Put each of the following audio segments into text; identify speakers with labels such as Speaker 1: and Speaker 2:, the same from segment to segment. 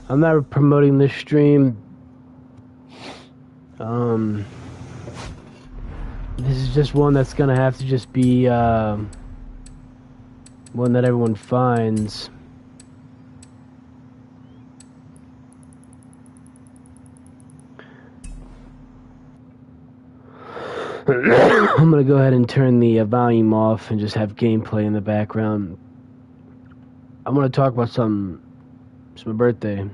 Speaker 1: I'm not promoting this stream. This is just one that's gonna have to just be one that everyone finds. I'm gonna go ahead and turn the volume off and just have gameplay in the background. I'm gonna talk about something. It's my birthday.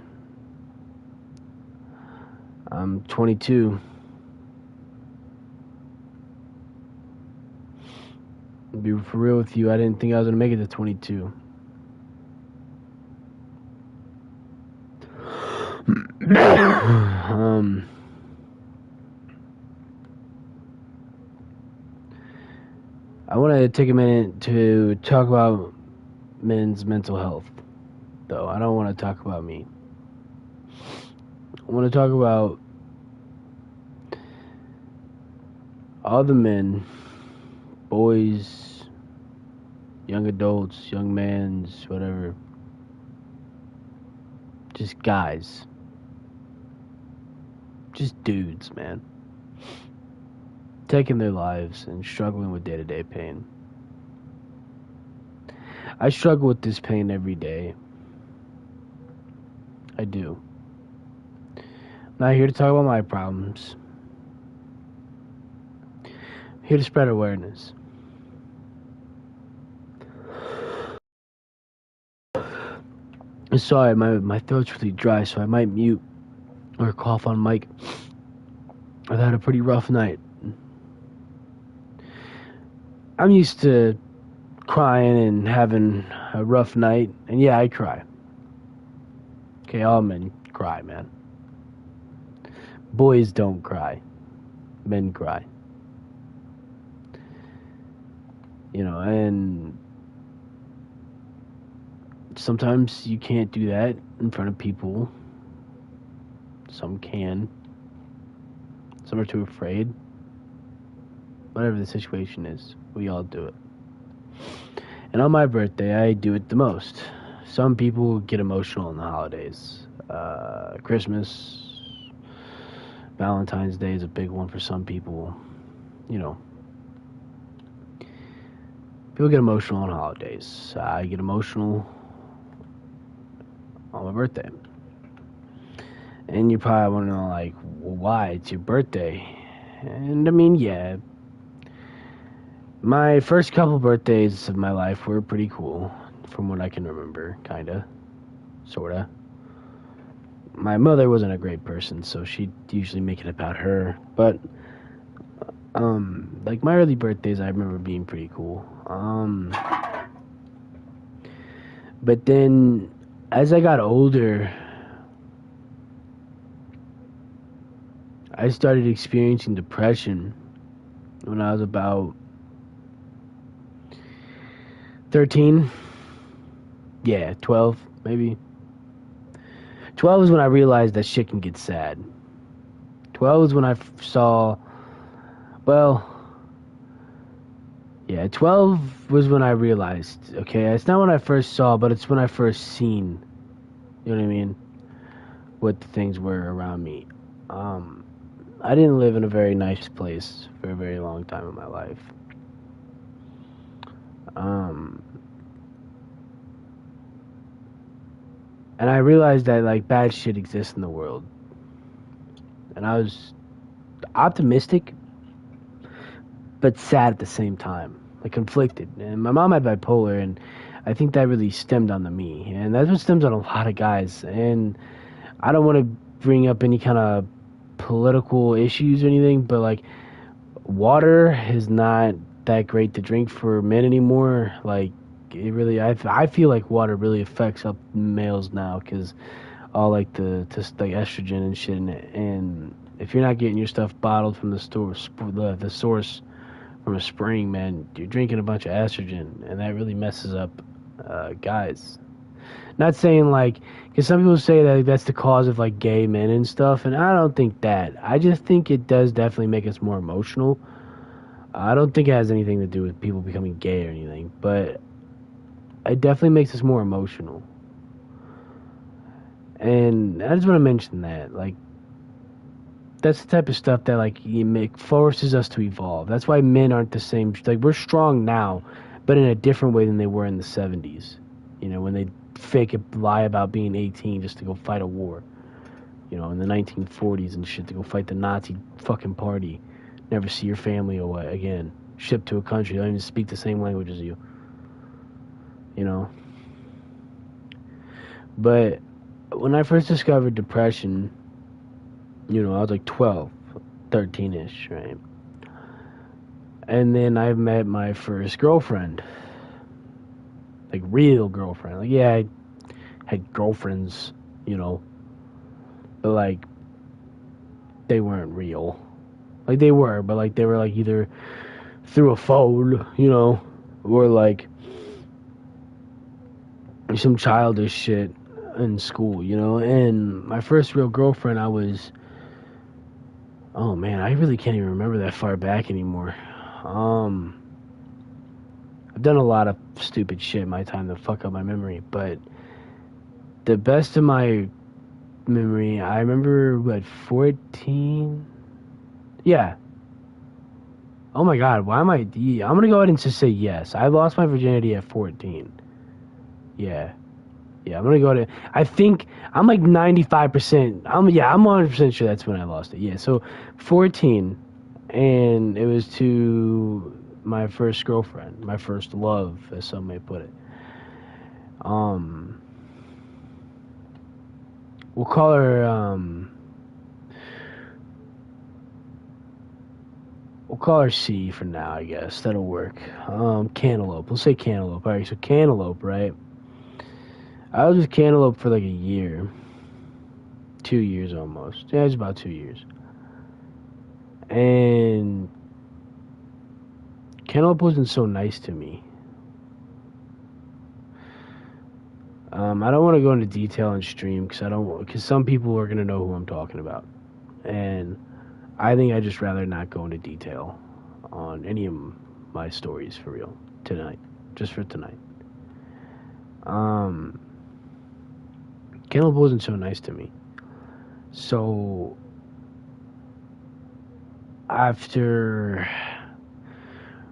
Speaker 1: I'm 22. To be for real with you, I didn't think I was gonna make it to 22. I want to take a minute to talk about men's mental health, though. I don't want to talk about me. I want to talk about all the men, boys, young adults, young mans, whatever. Just guys. Just dudes, man. Taking their lives and struggling with day-to-day pain. I struggle with this pain every day. I do. I'm not here to talk about my problems. I'm here to spread awareness. Sorry, my throat's really dry, so I might mute or cough on mic. I've had a pretty rough night. I'm used to crying and having a rough night, and yeah, I cry. Okay, all men cry, man. Boys don't cry. Men cry. You know, and sometimes you can't do that in front of people. Some can. Some are too afraid. Whatever the situation is, we all do it. And on my birthday, I do it the most. Some people get emotional in the holidays. Christmas, Valentine's Day is a big one for some people. You know, people get emotional on holidays. I get emotional on my birthday. And you probably want to know, like, well, why? It's your birthday. And I mean, yeah. My first couple birthdays of my life were pretty cool, from what I can remember, kinda, sorta. My mother wasn't a great person, so she'd usually make it about her. But, like my early birthdays, I remember being pretty cool. But then, as I got older, I started experiencing depression when I was about 13. Yeah, 12, maybe. 12 is when I realized that shit can get sad. 12 is when I saw, well, yeah, 12 was when I realized, okay, it's not when I first saw, but it's when I first seen, you know what I mean, what the things were around me. I didn't live in a very nice place for a very long time in my life. And I realized that, like, bad shit exists in the world. And I was optimistic, but sad at the same time, like conflicted. And my mom had bipolar, and I think that really stemmed onto me, and that's what stems on a lot of guys. And I don't want to bring up any kind of political issues or anything, but like water is not that great to drink for men anymore. Like it really, I feel like water really affects up males now because all like like estrogen and shit in it. And if you're not getting your stuff bottled from the store, the source from a spring, man, you're drinking a bunch of estrogen, and that really messes up guys. Not saying like, because some people say that that's the cause of like gay men and stuff, and I don't think that. I just think it does definitely make us more emotional. I don't think it has anything to do with people becoming gay or anything, but it definitely makes us more emotional. And I just want to mention that, like, that's the type of stuff that, like, forces us to evolve. That's why men aren't the same. Like, we're strong now, but in a different way than they were in the 70s. You know, when they fake a lie about being 18 just to go fight a war. You know, in the 1940s and shit, to go fight the Nazi fucking party. Never see your family away again. Shipped to a country, they don't even speak the same language as you. You know? But when I first discovered depression, you know, I was like 12, 13-ish, right? And then I met my first girlfriend. Like, real girlfriend. Like, yeah, I had girlfriends, you know, but, like, they weren't real. Like, they were, but, like, they were, like, either through a phone, you know, or, like, some childish shit in school, you know? And my first real girlfriend, oh, man, I really can't even remember that far back anymore. I've done a lot of stupid shit in my time to fuck up my memory, but the best of my memory, I remember, what, 14? Yeah. Oh my god, why am I... I'm gonna go ahead and just say yes. I lost my virginity at 14. Yeah. Yeah, I'm gonna go to... I think... I'm like 95%... I'm 100% sure that's when I lost it. Yeah, so 14, and it was to my first girlfriend, my first love, as some may put it. We'll call her, we'll call her C for now, I guess. That'll work. Cantaloupe. We'll say Cantaloupe. Alright, so Cantaloupe, right? I was with Cantaloupe for like a year. 2 years almost. Yeah, it was about 2 years. And Cantaloupe wasn't so nice to me. I don't want to go into detail on stream because some people are gonna know who I'm talking about, and I think I'd just rather not go into detail on any of my stories for real tonight, just for tonight. Cantaloupe wasn't so nice to me, so after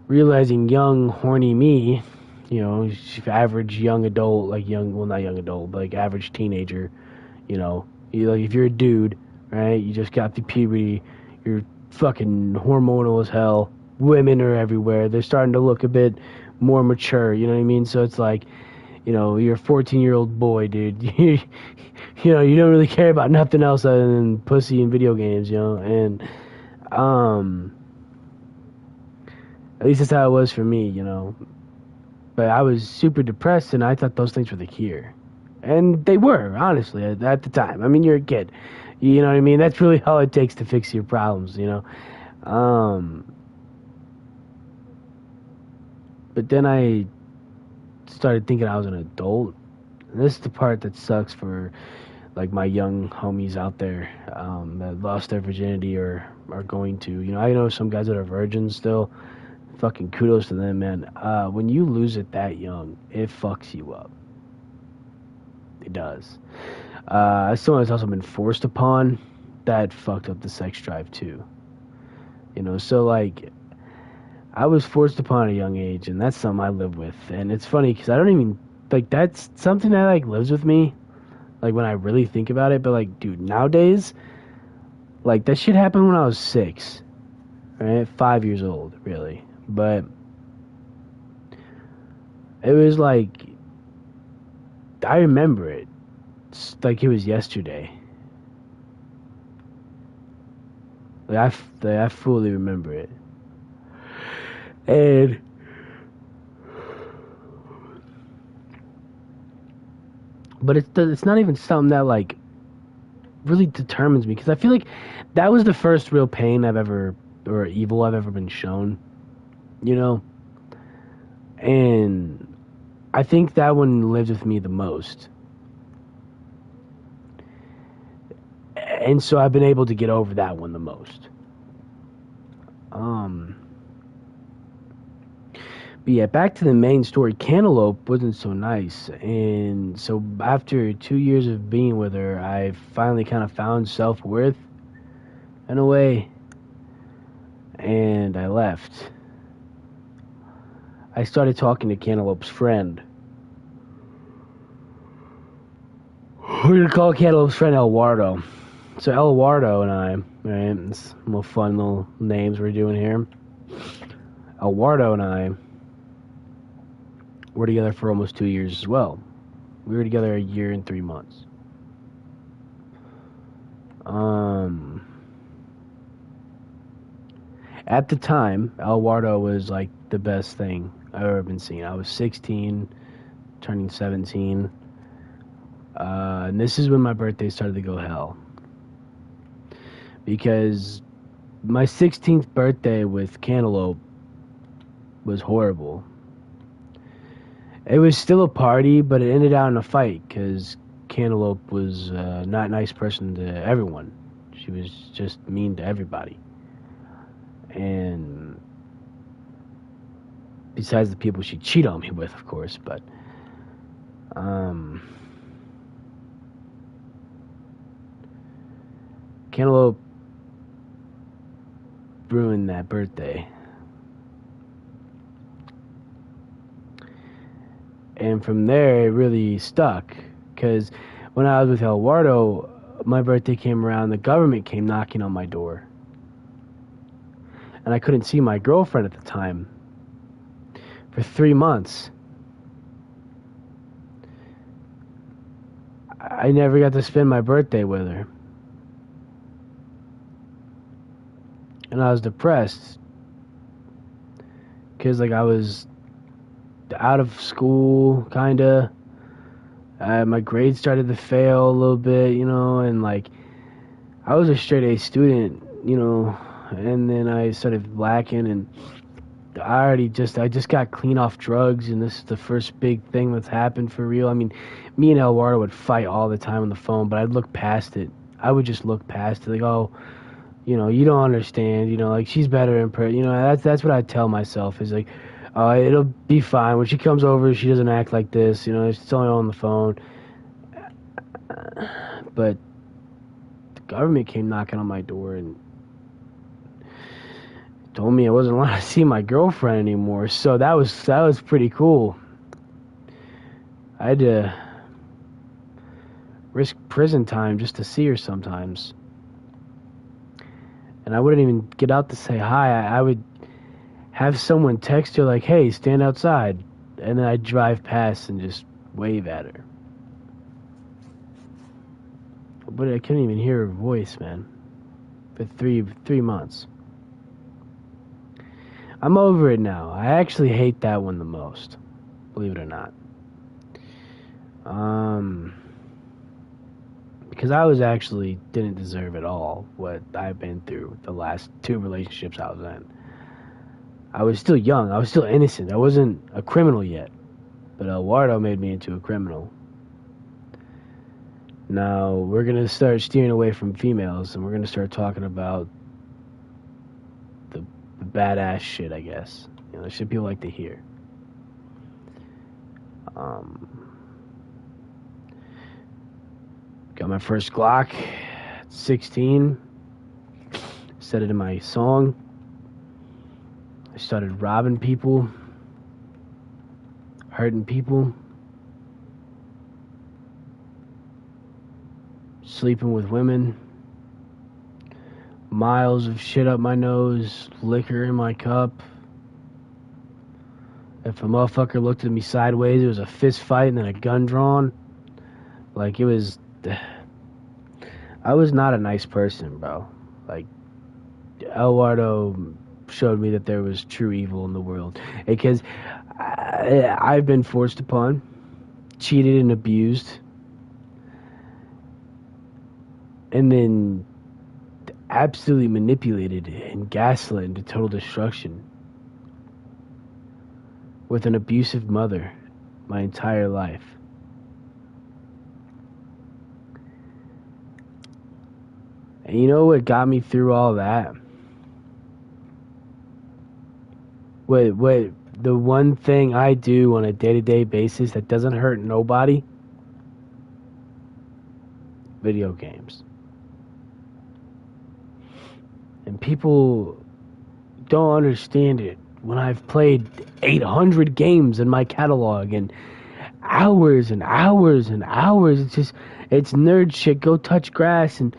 Speaker 1: realizing young horny me, you know, average young adult, like not young adult, but like average teenager, you know, like if you're a dude, right, you just got the puberty, you're fucking hormonal as hell, women are everywhere, they're starting to look a bit more mature, you know what I mean? So it's like, you know, you're a 14-year-old boy, dude. You know, you don't really care about nothing else other than pussy and video games, you know, and at least that's how it was for me, you know. But I was super depressed, and I thought those things were the cure. And they were, honestly, at the time. I mean, you're a kid. You know what I mean? That's really all it takes to fix your problems, you know? But then I started thinking I was an adult. And this is the part that sucks for, like, my young homies out there that lost their virginity or are going to. You know, I know some guys that are virgins still. Fucking kudos to them, man. When you lose it that young, it fucks you up. It does. As someone that's also been forced upon, that fucked up the sex drive too. You know, so like, I was forced upon at a young age, and that's something I live with. And it's funny because I don't even like that's something that like lives with me. Like when I really think about it, but like, dude, nowadays, like that shit happened when I was 6, right? 5 years old, really. But it was like, I remember it. It's like it was yesterday. Like I fully remember it. And but it's not even something that like really determines me, because I feel like that was the first real pain or evil I've ever been shown, you know? And I think that one lived with me the most. And so I've been able to get over that one the most. But yeah, back to the main story. Cantaloupe wasn't so nice, and so after 2 years of being with her, I finally kind of found self-worth in a way, and I left. I started talking to Cantaloupe's friend. We're gonna call Cantaloupe's friend Eduardo. So Eduardo and I, right? It's little fun little names we're doing here. Eduardo and I were together for almost 2 years as well. We were together a year and 3 months. At the time, Eduardo was like the best thing I've ever been seen. I was 16, turning 17. And this is when my birthday started to go hell. Because my 16th birthday with Cantaloupe was horrible. It was still a party, but it ended out in a fight because Cantaloupe was not a nice person to everyone. She was just mean to everybody. And besides the people she cheated on me with, of course, but Cantaloupe ruined that birthday. And from there, it really stuck. Because when I was with Eduardo, my birthday came around, the government came knocking on my door. And I couldn't see my girlfriend at the time for 3 months. I never got to spend my birthday with her. And I was depressed. Because, like, I was out of school, kind of. My grades started to fail a little bit, you know, and, like, I was a straight A student, you know, and then I started lacking, and I just got clean off drugs, and this is the first big thing that's happened for real. I mean, me and Eduardo would fight all the time on the phone, but I'd look past it. I would just look past it, like, oh, you know, you don't understand, you know, like, she's better in person, you know, that's what I tell myself, is like, it'll be fine. When she comes over, she doesn't act like this, you know, it's only on the phone. But the government came knocking on my door and told me I wasn't allowed to see my girlfriend anymore. So that was pretty cool. I had to risk prison time just to see her sometimes. And I wouldn't even get out to say hi. I would have someone text her like, hey, stand outside. And then I'd drive past and just wave at her. But I couldn't even hear her voice, man. For three months. I'm over it now. I actually hate that one the most. Believe it or not. Because I was actually didn't deserve at all what I've been through the last 2 relationships I was in. I was still young. I was still innocent. I wasn't a criminal yet. But Eduardo made me into a criminal. Now, we're going to start steering away from females, and we're going to start talking about the badass shit, I guess. You know, the shit people like to hear. Got my first Glock at 16. Said it in my song. I started robbing people, hurting people, sleeping with women, miles of shit up my nose, liquor in my cup. If a motherfucker looked at me sideways, it was a fist fight and then a gun drawn. Like, it was... I was not a nice person, bro. Like, Eduardo showed me that there was true evil in the world. Because I've been forced upon, cheated and abused, and then absolutely manipulated and gaslit into total destruction with an abusive mother my entire life. And you know what got me through all that? What the one thing I do on a day-to-day basis that doesn't hurt nobody, video games. And people don't understand it. When I've played 800 games in my catalog and hours and hours and hours, it's nerd shit. Go touch grass. And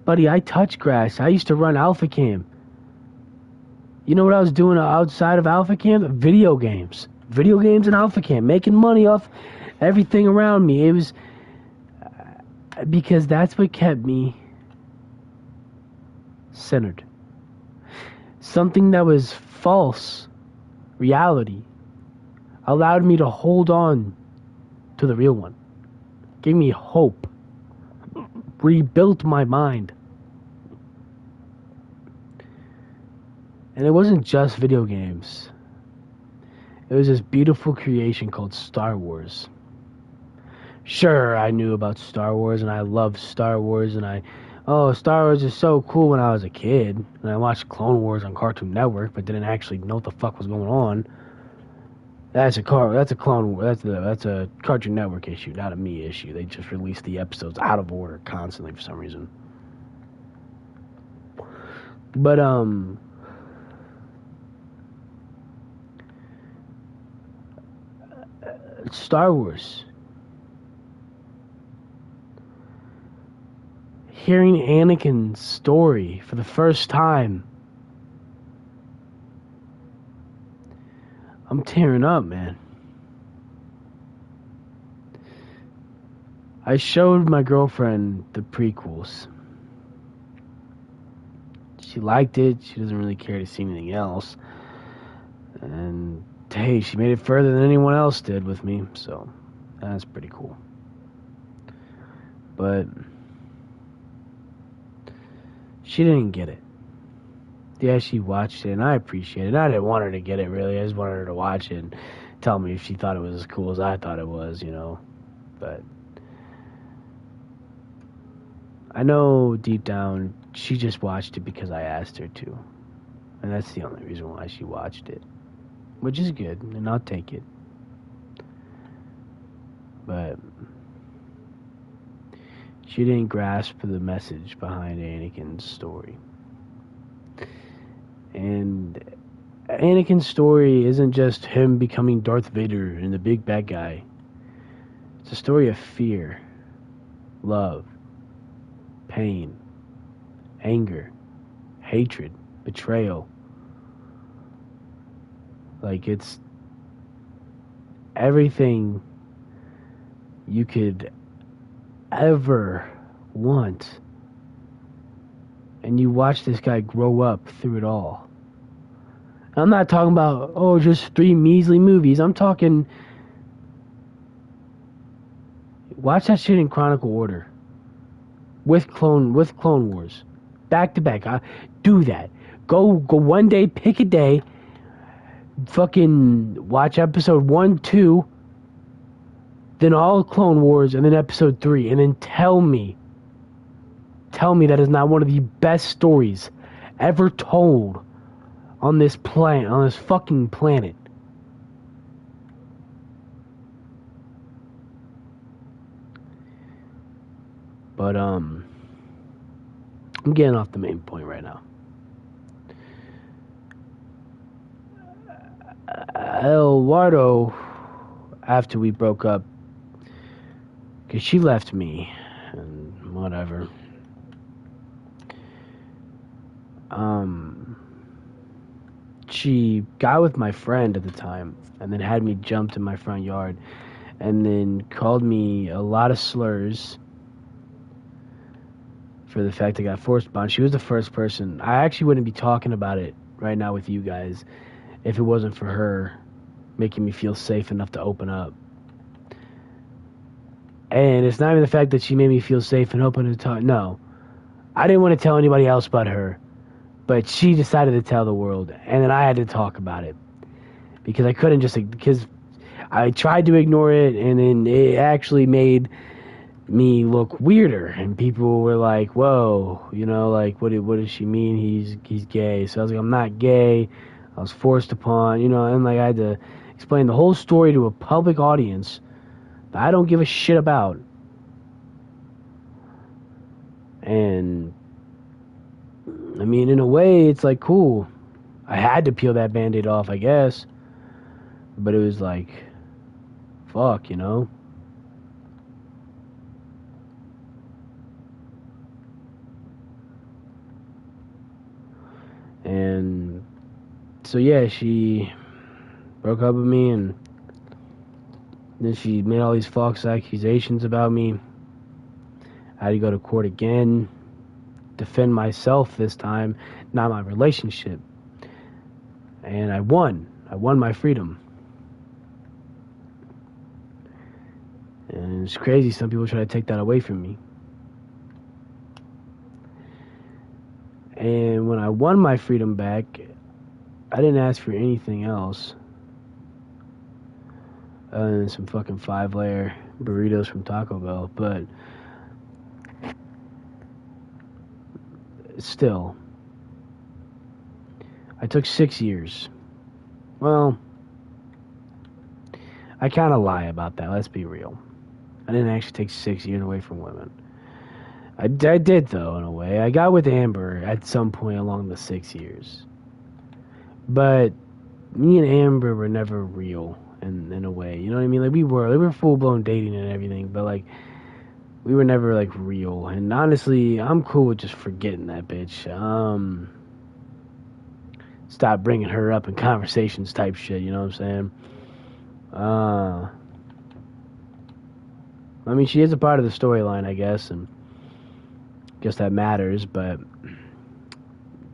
Speaker 1: buddy, I touch grass. I used to run Alpha Cam. You know what I was doing outside of Alpha Cam? Video games and Alpha Cam, making money off everything around me. It was because that's what kept me centered. Something that was false reality allowed me to hold on to the real one. Gave me hope. Rebuilt my mind. And it wasn't just video games. It was this beautiful creation called Star Wars. Sure, I knew about Star Wars and I loved Star Wars and Star Wars is so cool when I was a kid. And I watched Clone Wars on Cartoon Network but didn't actually know what the fuck was going on. That's a Cartoon Network issue, not a me issue. They just released the episodes out of order constantly for some reason. But Star Wars. Hearing Anakin's story for the first time, I'm tearing up, man. I showed my girlfriend the prequels. She liked it. She doesn't really care to see anything else. And hey, she made it further than anyone else did with me, so that's pretty cool. But she didn't get it. Yeah, she watched it, and I appreciate it. I didn't want her to get it, really. I just wanted her to watch it and tell me if she thought it was as cool as I thought it was, you know. But I know deep down she just watched it because I asked her to. And that's the only reason why she watched it. Which is good, and I'll take it. But she didn't grasp the message behind Anakin's story. And Anakin's story isn't just him becoming Darth Vader and the big bad guy. It's a story of fear, love, pain, anger, hatred, betrayal. Like, it's everything you could ever want. And you watch this guy grow up through it all. I'm not talking about, just 3 measly movies. I'm talking, watch that shit in chronicle order. With Clone Wars. Back to back. Do that. Go one day, pick a day. Fucking watch episode 1, 2. Then all Clone Wars, and then episode 3. And then tell me that is not one of the best stories ever told on this planet, on this fucking planet. But I'm getting off the main point right now. Eduardo, after we broke up, because she left me, and whatever. She got with my friend at the time, and then had me jump in my front yard, and then called me a lot of slurs for the fact I got forced bond. She was the first person. I actually wouldn't be talking about it right now with you guys if it wasn't for her making me feel safe enough to open up. And it's not even the fact that she made me feel safe and open to talk. No. I didn't want to tell anybody else but her. But she decided to tell the world. And then I had to talk about it. Because I couldn't because I tried to ignore it, and then it actually made me look weirder. And people were like, whoa, like, what does she mean he's gay? So I was like, I'm not gay. I was forced upon, and like I had to explain the whole story to a public audience that I don't give a shit about. And I mean, in a way, it's like cool. I had to peel that band-aid off, I guess. But it was like, fuck, And so yeah, she broke up with me, and then she made all these false accusations about me. I had to go to court again, defend myself this time, not my relationship. And I won. I won my freedom. And it's crazy, some people try to take that away from me. And when I won my freedom back, I didn't ask for anything else other than some fucking 5-layer burritos from Taco Bell. But still, I took 6 years. Well, I kind of lie about that, let's be real. I didn't actually take 6 years away from women. I did, though, in a way. I got with Amber at some point along the 6 years. But me and Amber were never real in a way. You know what I mean? Like, we were full-blown dating and everything, but, like, we were never, like, real. And honestly, I'm cool with just forgetting that bitch. Stop bringing her up in conversations type shit, you know what I'm saying? I mean, she is a part of the storyline, I guess, and I guess that matters, but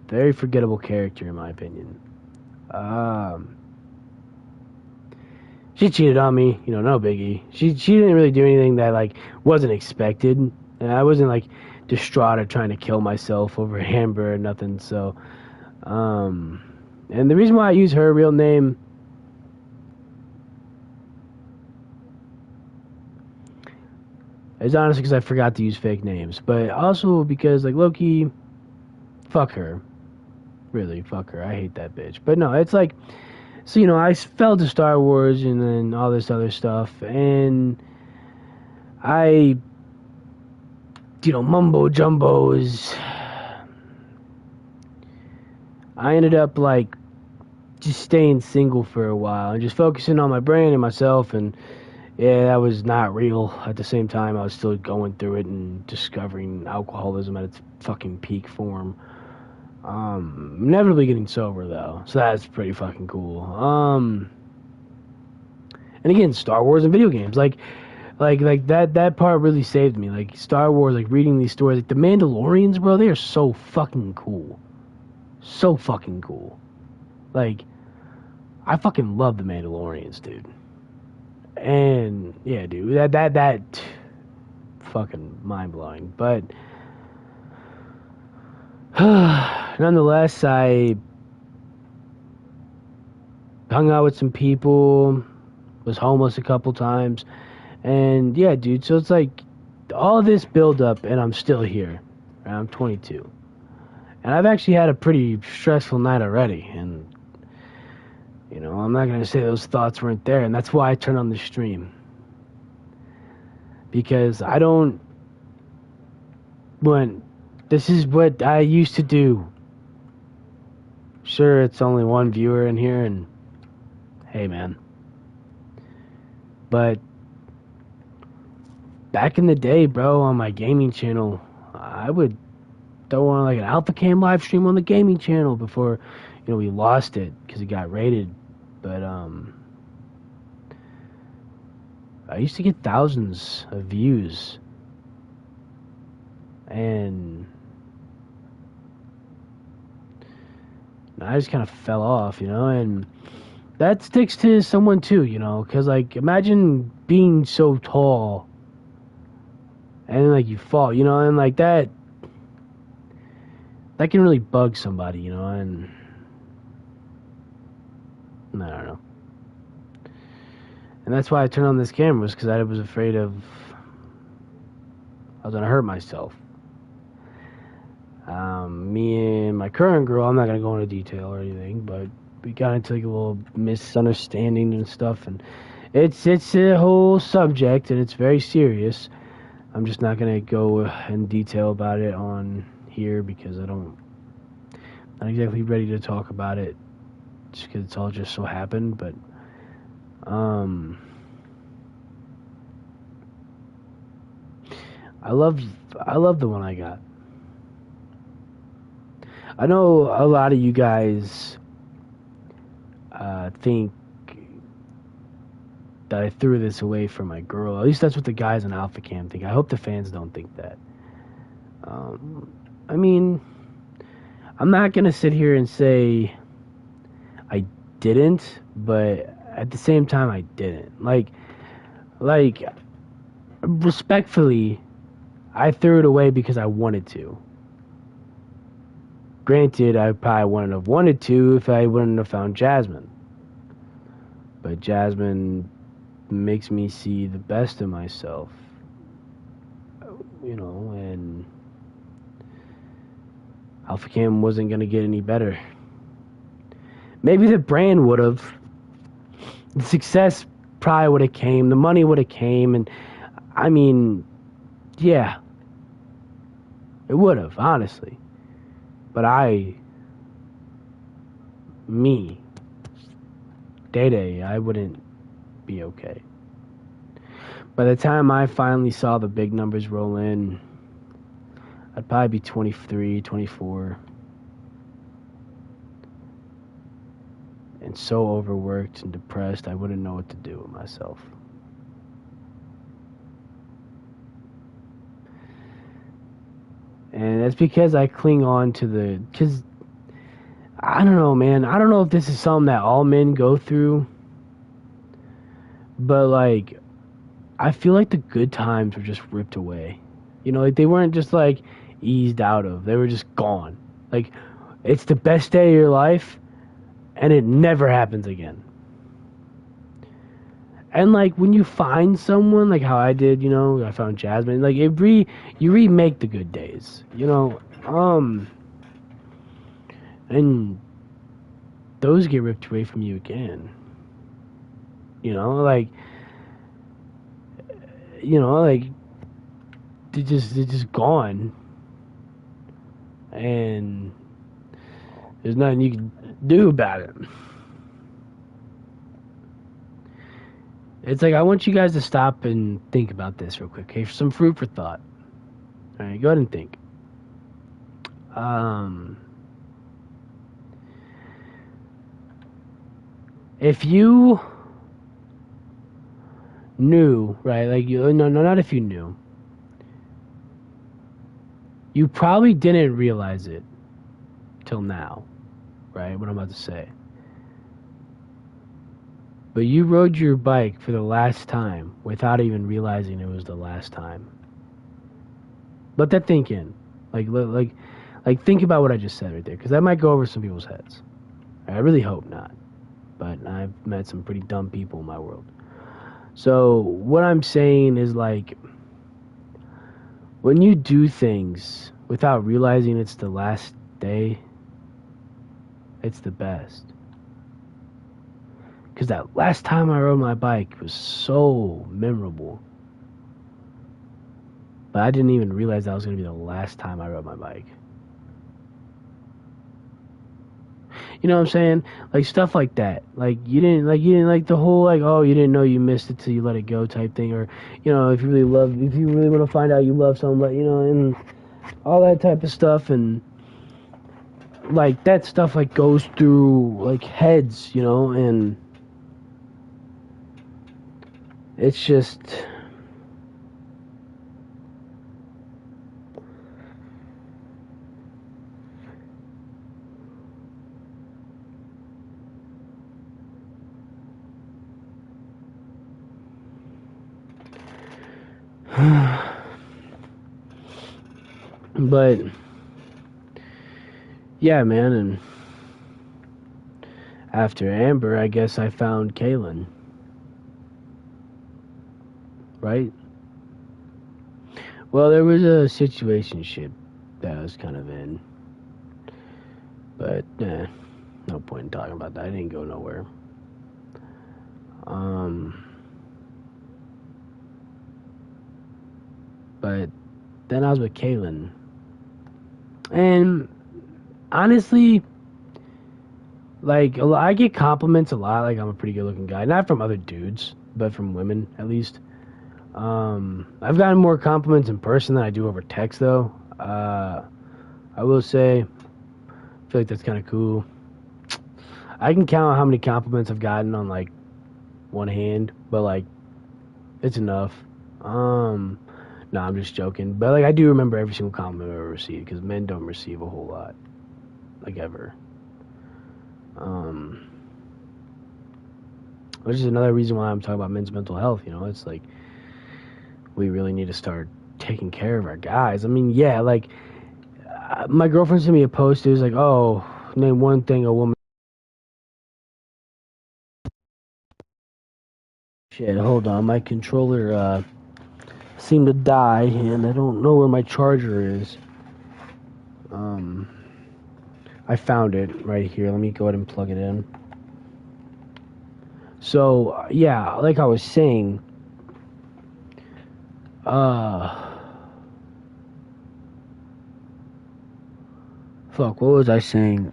Speaker 1: very forgettable character, in my opinion. She cheated on me, no biggie. She didn't really do anything that, like, wasn't expected. And I wasn't, like, distraught or trying to kill myself over Amber or nothing, so, and the reason why I use her real name is honestly because I forgot to use fake names, but also because, like, low-key, fuck her. Really, fuck her. I hate that bitch. But no, it's like, so, I fell to Star Wars and then all this other stuff, and I, mumbo jumbo is, I ended up, like, just staying single for a while and just focusing on my brain and myself, and yeah, that was not real. At the same time, I was still going through it and discovering alcoholism at its fucking peak form. Inevitably getting sober though, so that's pretty fucking cool. And again, Star Wars and video games, like that part really saved me. Like Star Wars, like reading these stories, like the Mandalorians, bro, they are so fucking cool, so fucking cool. Like, I fucking love the Mandalorians, dude. And yeah, dude, that fucking mind blowing. But nonetheless, I hung out with some people, was homeless a couple times, and yeah, dude, so it's like all this build up, and I'm still here. I'm 22. And I've actually had a pretty stressful night already, and I'm not going to say those thoughts weren't there, and that's why I turned on the stream. Because this is what I used to do. Sure, it's only one viewer in here, and hey, man. But back in the day, bro, on my gaming channel, I would throw on like an Alpha Cam live stream on the gaming channel before, we lost it because it got raided. But I used to get thousands of views, and I just kind of fell off, and that sticks to someone too, because like imagine being so tall and like you fall, and like that can really bug somebody, and I don't know. And that's why I turned on this camera, was because I was afraid I was gonna hurt myself. Me and my current girl, I'm not gonna go into detail or anything, but we got into like a little misunderstanding and stuff, and it's a whole subject, and it's very serious. I'm just not gonna go in detail about it on here because not exactly ready to talk about it, just because it's all just so happened. But I love the one I got. I know a lot of you guys think that I threw this away for my girl. At least that's what the guys on Alpha Cam think. I hope the fans don't think that. I mean, I'm not gonna sit here and say I didn't, but at the same time I didn't. Like respectfully, I threw it away because I wanted to. Granted, I probably wouldn't have wanted to if I wouldn't have found Jasmine. But Jasmine makes me see the best of myself. You know, and Alpha Cam wasn't going to get any better. Maybe the brand would have. The success probably would have came. The money would have came. And, I mean, yeah. It would have, honestly. But Day-Day, I wouldn't be okay. By the time I finally saw the big numbers roll in, I'd probably be 23, 24. And so overworked and depressed, I wouldn't know what to do with myself. And that's because I cling on to because I don't know, man. I don't know if this is something that all men go through, but like, I feel like the good times were just ripped away. You know, like they weren't just like eased out of. They were just gone. Like, it's the best day of your life, and it never happens again. And like when you find someone, like how I did, you know, I found Jasmine. Like you remake the good days, you know. And those get ripped away from you again. You know, like they're just gone, and there's nothing you can do about it. It's like I want you guys to stop and think about this real quick. Okay, some food for thought. All right, go ahead and think. If you knew, right? Like not if you knew. You probably didn't realize it till now, right? What I'm about to say. But you rode your bike for the last time without even realizing it was the last time. Let that think in. Like think about what I just said right there, because that might go over some people's heads. I really hope not. But I've met some pretty dumb people in my world. So what I'm saying is, like, when you do things without realizing it's the last day, it's the best. Because that last time I rode my bike was so memorable. But I didn't even realize that was going to be the last time I rode my bike. You know what I'm saying? Like stuff like that. Like you didn't like the whole like, oh, you didn't know you missed it till you let it go type thing. Or, you know, if you really want to find out you love someone, you know, and all that type of stuff. And like that stuff like goes through like heads, you know, and it's just but yeah, man. And after Amber, I guess I found Kaylin, right? Well, there was a situationship that I was kind of in, but No point in talking about that. I didn't go nowhere. But then I was with Kaylin. And honestly, like, I get compliments a lot, like I'm a pretty good looking guy. Not from other dudes, but from women, at least. I've gotten more compliments in person than I do over text, though. I will say, I feel like that's kind of cool. I can count how many compliments I've gotten on, like, one hand, but, like, it's enough. No, I'm just joking. But, like, I do remember every single compliment I've ever received, because men don't receive a whole lot. Like, ever. Which is another reason why I'm talking about men's mental health, you know? It's like, we really need to start taking care of our guys. I mean, yeah, like, my girlfriend sent me a post. It was like, oh, name one thing a woman. Shit, hold on. My controller seemed to die, and I don't know where my charger is. I found it right here. Let me go ahead and plug it in. So, yeah, like I was saying, fuck, what was I saying?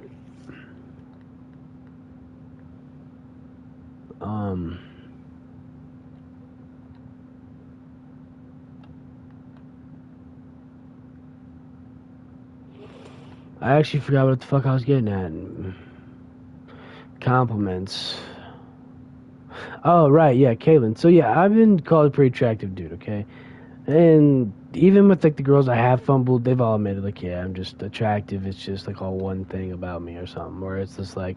Speaker 1: I actually forgot what the fuck I was getting at. Compliments. Oh, right, yeah, Kaylin. So, yeah, I've been called a pretty attractive dude, okay? And even with, like, the girls I have fumbled, they've all admitted, like, yeah, I'm just attractive. It's just, like, all one thing about me or something. Or it's just, like,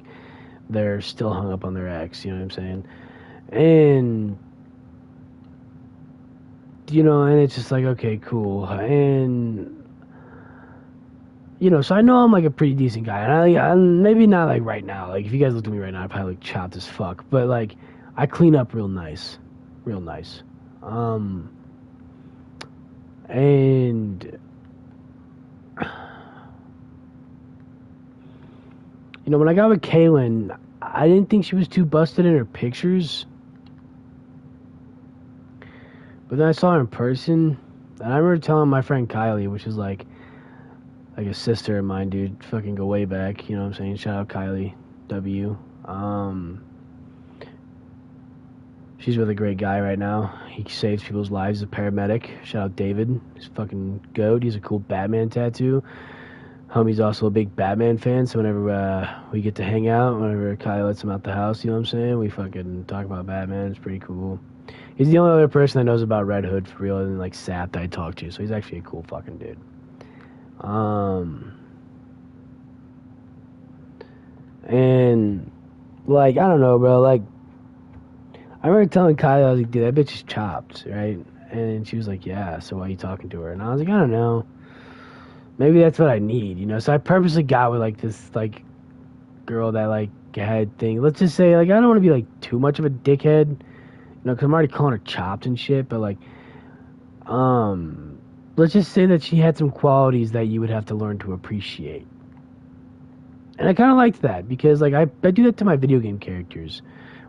Speaker 1: they're still hung up on their ex, you know what I'm saying? And, you know, and it's just like, okay, cool. And, you know, so I know I'm, like, a pretty decent guy. And I'm maybe not, like, right now. Like, if you guys looked at me right now, I'd probably look chopped as fuck. But, like, I clean up real nice. Real nice. And, you know, when I got with Kaylin, I didn't think she was too busted in her pictures. But then I saw her in person, and I remember telling my friend Kylie, which is like a sister of mine, dude. Fucking go way back, you know what I'm saying? Shout out Kylie W. She's with a great guy right now. He saves people's lives as a paramedic. Shout out David. He's fucking goat. He's a cool Batman tattoo. Homie's also a big Batman fan, so whenever we get to hang out, whenever Kylie lets him out the house, you know what I'm saying? We fucking talk about Batman. It's pretty cool. He's the only other person that knows about Red Hood for real, and like Sap that I talk to, so he's actually a cool fucking dude. And like I don't know, bro. Like I remember telling Kylie, I was like, dude, that bitch is chopped, right? And she was like, yeah. So why are you talking to her? And I was like, I don't know. Maybe that's what I need, you know. So I purposely got with like this like girl that like had thing. Let's just say like I don't want to be like too much of a dickhead, you know, because I'm already calling her chopped and shit. But like, let's just say that she had some qualities that you would have to learn to appreciate. And I kind of liked that because like I do that to my video game characters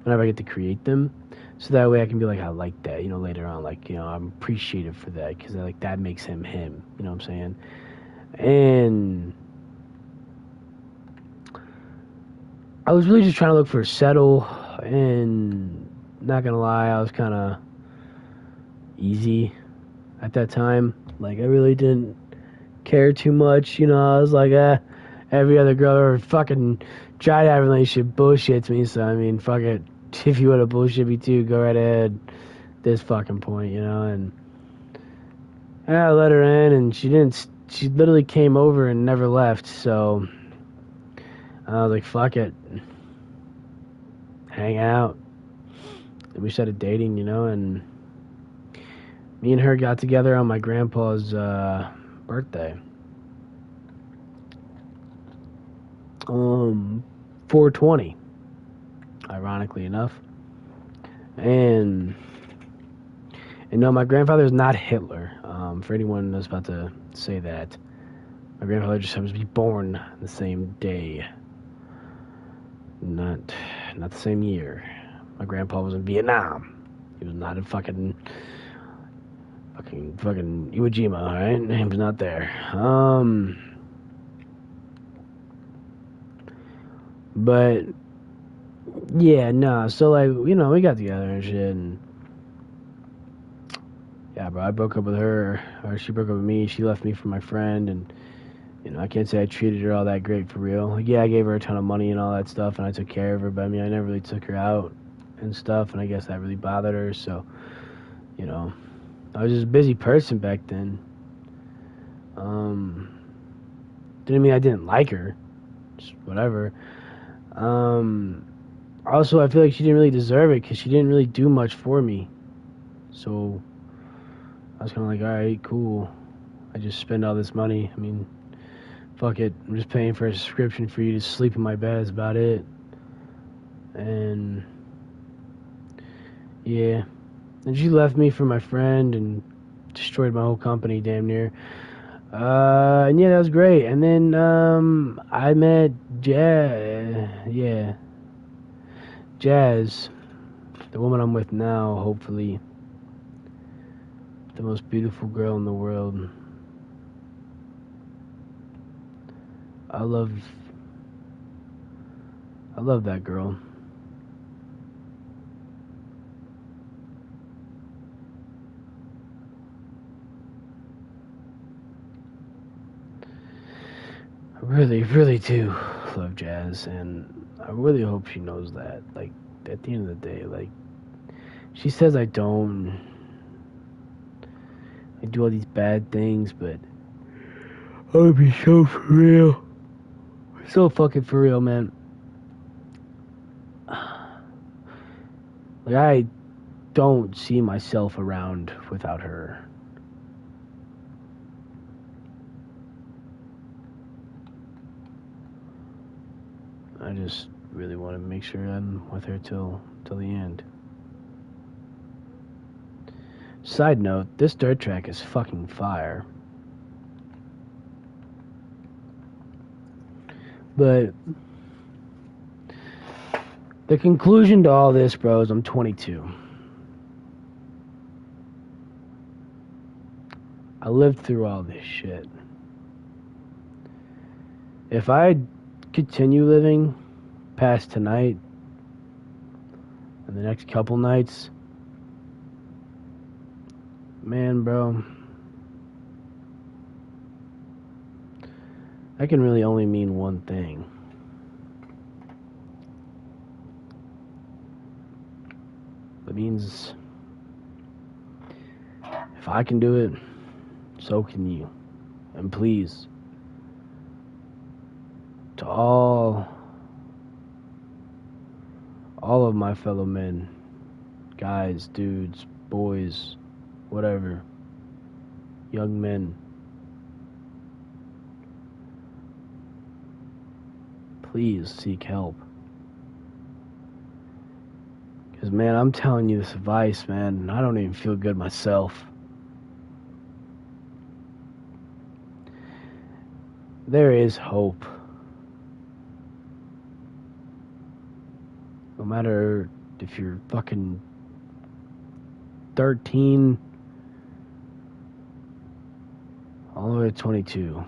Speaker 1: whenever I get to create them. So that way I can be like, I like that, you know, later on. Like, you know, I'm appreciative for that because like that makes him him. You know what I'm saying? And I was really just trying to look for a settle, and not gonna lie, I was kind of easy at that time. Like I really didn't care too much, you know. I was like, every other girl ever fucking tried to have a relationship bullshits me. So I mean, fuck it. If you want to bullshit me too, go right ahead. This fucking point, you know. And I let her in, and she didn't. She literally came over and never left. So I was like, fuck it. Hang out. And we started dating, you know, and me and her got together on my grandpa's birthday. 420, ironically enough. And no, my grandfather is not Hitler. For anyone that's about to say that, my grandfather just happens to be born the same day. Not the same year. My grandpa was in Vietnam. He was not in fucking Iwo Jima, alright? He was not there. But yeah, no. So like, we got together and shit, and yeah, bro, I broke up with her, or she broke up with me. She left me for my friend, and I can't say I treated her all that great for real. Like, yeah, I gave her a ton of money and all that stuff, and I took care of her, but I mean, I never really took her out and stuff, and I guess that really bothered her. So, I was just a busy person back then. Didn't mean I didn't like her, just whatever. Also, I feel like she didn't really deserve it because she didn't really do much for me. So I was kind of like, all right, cool. I just spend all this money. I mean, fuck it. I'm just paying for a subscription for you to sleep in my bed. That's about it. And yeah, and she left me for my friend and destroyed my whole company damn near. And yeah, that was great. And then I met Jazz, the woman I'm with now, hopefully. The most beautiful girl in the world. I love that girl. I really, really do love Jazz, and I really hope she knows that. Like, at the end of the day, like, she says I don't. I do all these bad things, but I would be so for real. So fucking for real, man. Like, I don't see myself around without her. I just really want to make sure I'm with her till the end. Side note, this dirt track is fucking fire. But the conclusion to all this, bro, is I'm 22. I lived through all this shit. If I continue living past tonight and the next couple nights, man, bro, that can really only mean one thing. It means if I can do it, so can you. And please, to all of my fellow men, guys, dudes, boys, whatever, young men, please seek help. Because, man, I'm telling you this advice, man, I don't even feel good myself. There is hope. No matter if you're fucking 13 all the way to 22.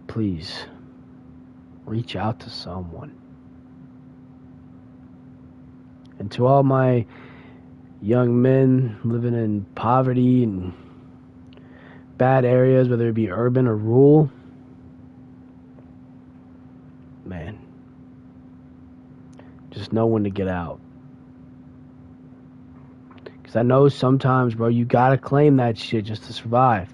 Speaker 1: Please, reach out to someone. And to all my young men living in poverty and bad areas, whether it be urban or rural, man, just know when to get out. Because I know sometimes, bro, you gotta claim that shit just to survive.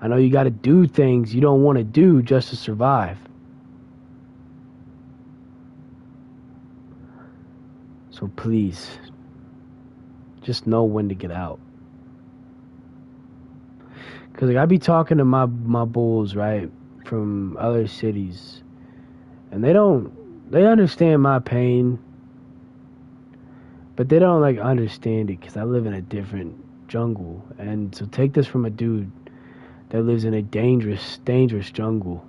Speaker 1: I know you gotta do things you don't want to do just to survive. So please, just know when to get out. Because, like, I be talking to my bulls, right, from other cities, and they understand my pain, but they don't, like, understand it because I live in a different jungle. And so take this from a dude that lives in a dangerous, dangerous jungle.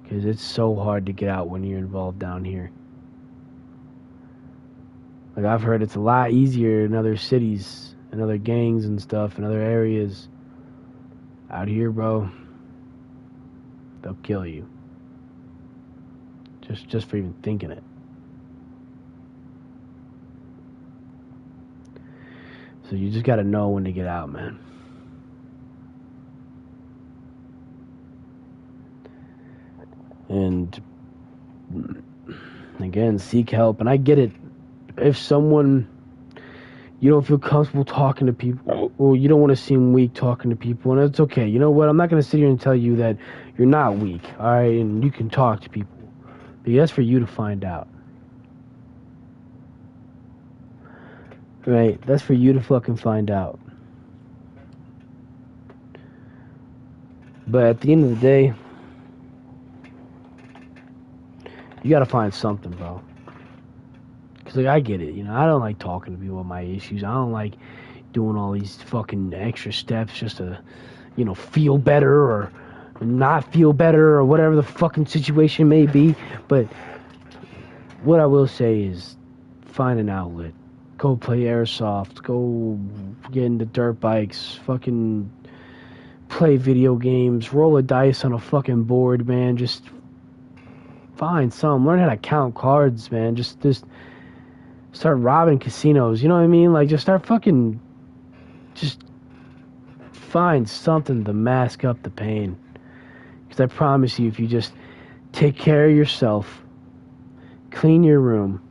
Speaker 1: Because it's so hard to get out when you're involved down here. Like, I've heard it's a lot easier in other cities and other gangs and stuff in other areas. Out here, bro, they'll kill you. Just for even thinking it. So you just gotta know when to get out, man. And again, seek help. And I get it. If someone, you don't feel comfortable talking to people, or you don't want to seem weak talking to people, and it's okay. You know what? I'm not going to sit here and tell you that you're not weak, all right? And you can talk to people. Because that's for you to find out. Right? That's for you to fucking find out. But at the end of the day, you got to find something, bro. Because, like, I get it. You know, I don't like talking to people about my issues. I don't like doing all these fucking extra steps just to, you know, feel better or not feel better or whatever the fucking situation may be. But what I will say is find an outlet. Go play airsoft. Go get into dirt bikes. Fucking play video games. Roll a dice on a fucking board, man. Just find some. Learn how to count cards, man. Just start robbing casinos. You know what I mean? Like, just start fucking... Just find something to mask up the pain. Because I promise you, if you just take care of yourself, clean your room,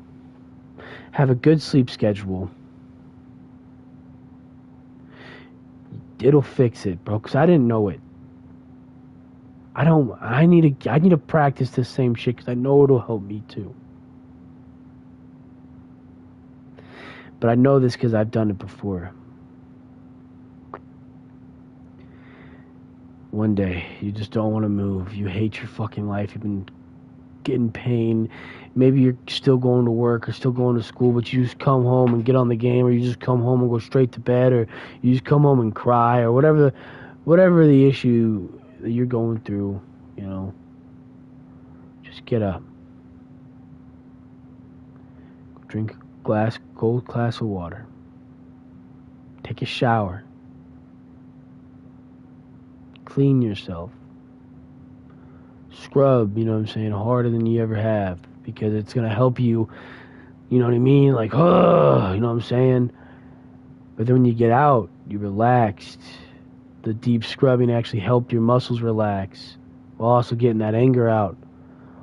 Speaker 1: have a good sleep schedule, it'll fix it, bro. Because I didn't know it. I need to practice this same shit because I know it'll help me too. But I know this because I've done it before. One day, you just don't want to move. You hate your fucking life. You've been getting pain. Maybe you're still going to work or still going to school, but you just come home and get on the game, or you just come home and go straight to bed, or you just come home and cry, or whatever the issue that you're going through, you know. Just get up. Drink a cold glass of water. Take a shower. Clean yourself. Scrub, you know what I'm saying, harder than you ever have, because it's going to help you, you know what I mean, like, oh, you know what I'm saying, but then when you get out, you're relaxed. The deep scrubbing actually helped your muscles relax, while also getting that anger out,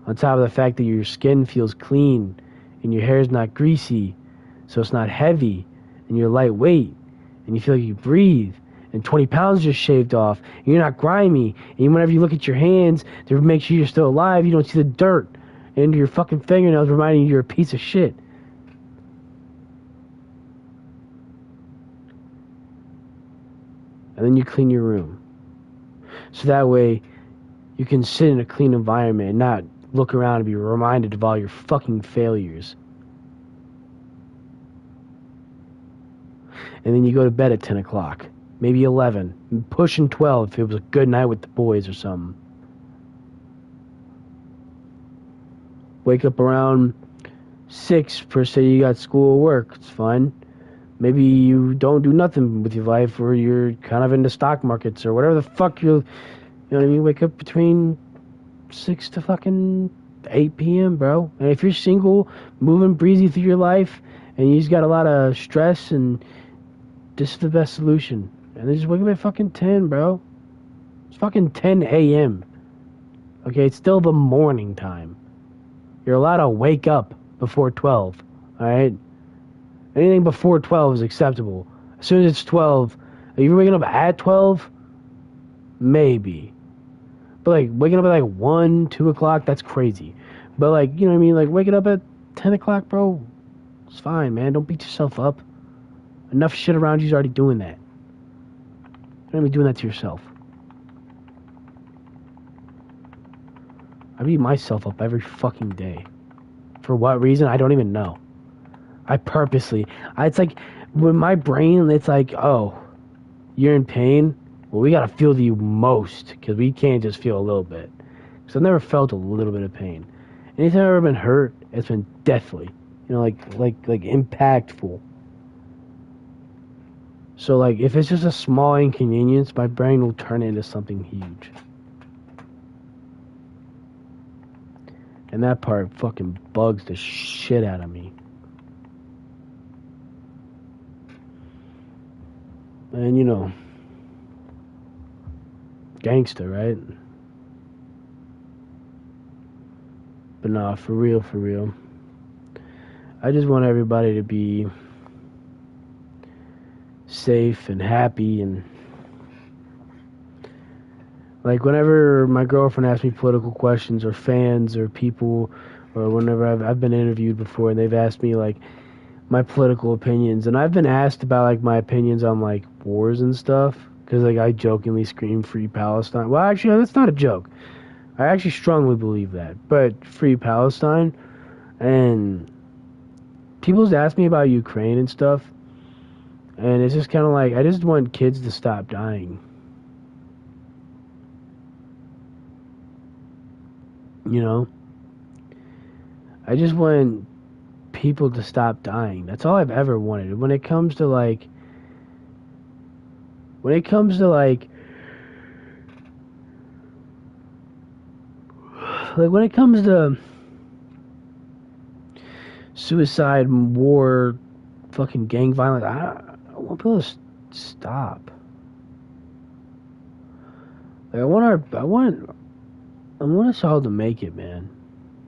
Speaker 1: on top of the fact that your skin feels clean, and your hair's not greasy, so it's not heavy, and you're lightweight, and you feel like you breathe, and 20 pounds just shaved off, and you're not grimy, and whenever you look at your hands to make sure you're still alive, you don't see the dirt into your fucking fingernails reminding you you're a piece of shit. And then you clean your room. So that way, you can sit in a clean environment and not look around and be reminded of all your fucking failures. And then you go to bed at 10 o'clock. Maybe 11. Pushing 12 if it was a good night with the boys or something. Wake up around 6 per se, you got school or work. It's fine. Maybe you don't do nothing with your life, or you're kind of into stock markets or whatever the fuck you know what I mean? Wake up between 6 to fucking 8 p.m., bro. And if you're single, moving breezy through your life, and you just got a lot of stress, and this is the best solution. And then just wake up at fucking 10, bro. It's fucking 10 a.m. Okay, it's still the morning time. You're allowed to wake up before 12, alright? Anything before 12 is acceptable. As soon as it's 12, are you waking up at 12? Maybe. But, like, waking up at, like, 1, 2 o'clock, that's crazy. But, like, you know what I mean? Like, waking up at 10 o'clock, bro, it's fine, man. Don't beat yourself up. Enough shit around you's already doing that. Don't be doing that to yourself. I beat myself up every fucking day. For what reason? I don't even know. It's like, when my brain, it's like, oh, you're in pain? Well, we gotta feel you most, because we can't just feel a little bit. Because I've never felt a little bit of pain. Anytime I've ever been hurt, it's been deathly. Like impactful. So, like, if it's just a small inconvenience, my brain will turn into something huge. And that part fucking bugs the shit out of me. And, gangster, right? But nah, for real. I just want everybody to be safe and happy, and like, whenever my girlfriend asks me political questions, or fans, or people, or whenever I've been interviewed before and they've asked me like my political opinions, and I've been asked about like my opinions on like wars and stuff, because like I jokingly scream "Free Palestine." Well, actually, that's not a joke. I actually strongly believe that. But "Free Palestine," and people's asked me about Ukraine and stuff, and it's just kind of like, I just want kids to stop dying. I just want people to stop dying. That's all I've ever wanted. When it comes to like when it comes to suicide, war, fucking gang violence, I want people to stop. Like, I want us all to make it, man.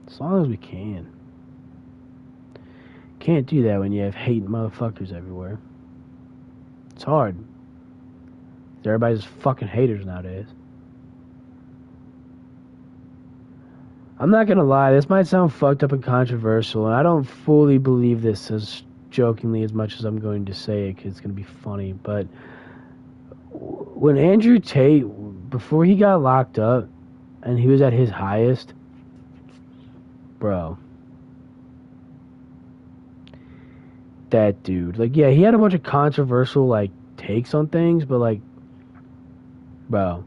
Speaker 1: As long as we can. Can't do that when you have hating motherfuckers everywhere. It's hard. Everybody's fucking haters nowadays. I'm not gonna lie, this might sound fucked up and controversial, and I don't fully believe this as jokingly as much as I'm going to say it, because it's gonna be funny, but when Andrew Tate, before he got locked up, and he was at his highest, bro, that dude, like, yeah, he had a bunch of controversial, like, takes on things, but, like, bro,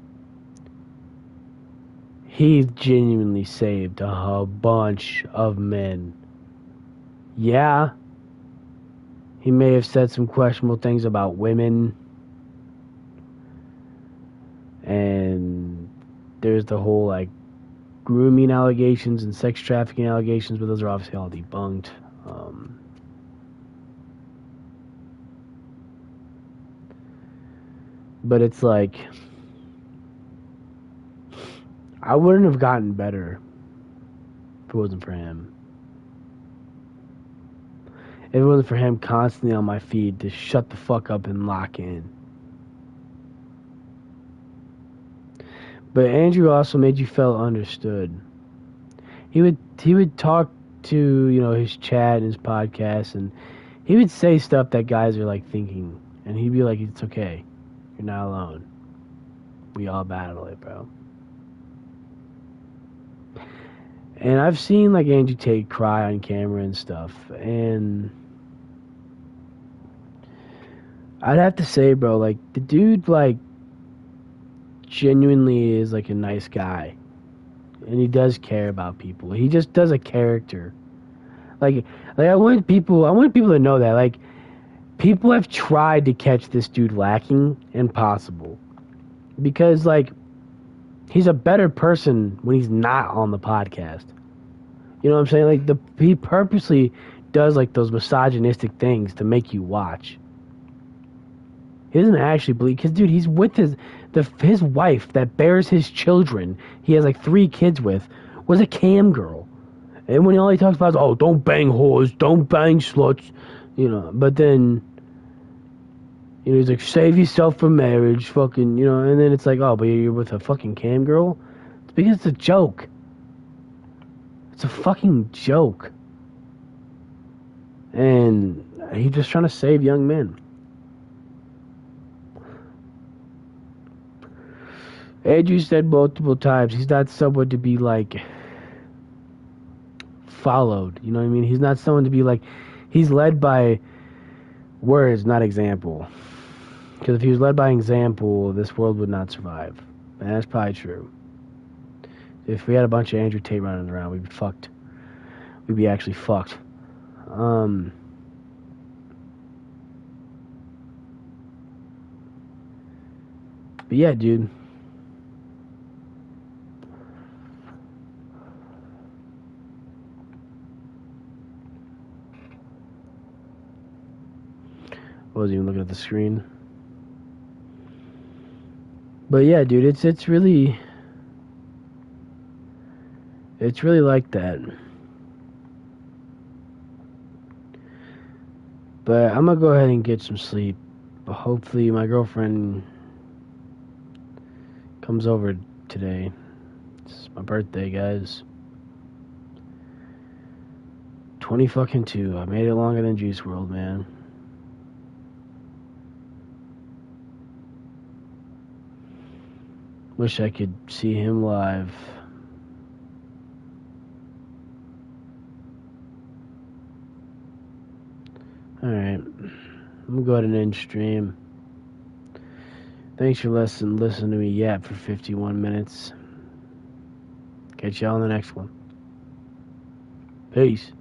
Speaker 1: he genuinely saved a bunch of men. Yeah, he may have said some questionable things about women, and there's the whole, like, grooming allegations and sex trafficking allegations, but those are obviously all debunked. But it's like, I wouldn't have gotten better if it wasn't for him. If it wasn't for him constantly on my feed to shut the fuck up and lock in. But Andrew also made you feel understood. He would talk to, his chat and his podcast, and he would say stuff that guys are like thinking, and he'd be like, "It's okay. You're not alone. We all battle it, bro." And I've seen like Andrew Tate cry on camera and stuff, and I'd have to say, bro, like, the dude, like, genuinely is like a nice guy, and he does care about people. He just does a character. Like I want people to know that, like, people have tried to catch this dude lacking, impossible, because like, he's a better person when he's not on the podcast. You know what I'm saying? Like, he purposely does like those misogynistic things to make you watch. He doesn't actually believe, because dude, he's with his wife that bears his children. He has like 3 kids with, was a cam girl, and when all he talks about is, oh, don't bang whores, don't bang sluts, But then, he's like, save yourself for marriage, fucking, and then it's like, oh, but you're with a fucking cam girl? It's because it's a joke. It's a fucking joke. And he's just trying to save young men. Andrew said multiple times, he's not someone to be, like, followed. You know what I mean? He's not someone to be, like, He's led by words, not example. Because if he was led by example, this world would not survive. And that's probably true. If we had a bunch of Andrew Tate running around, we'd be fucked. We'd be actually fucked. But yeah, dude. I wasn't even looking at the screen. But yeah, dude, it's really like that. But I'm gonna go ahead and get some sleep. But hopefully my girlfriend comes over today. It's my birthday, guys. 20 fucking 2. I made it longer than Juice WRLD, man. Wish I could see him live. Alright. I'm gonna go ahead and end stream. Thanks for listening to me yap for 51 minutes. Catch y'all in the next one. Peace.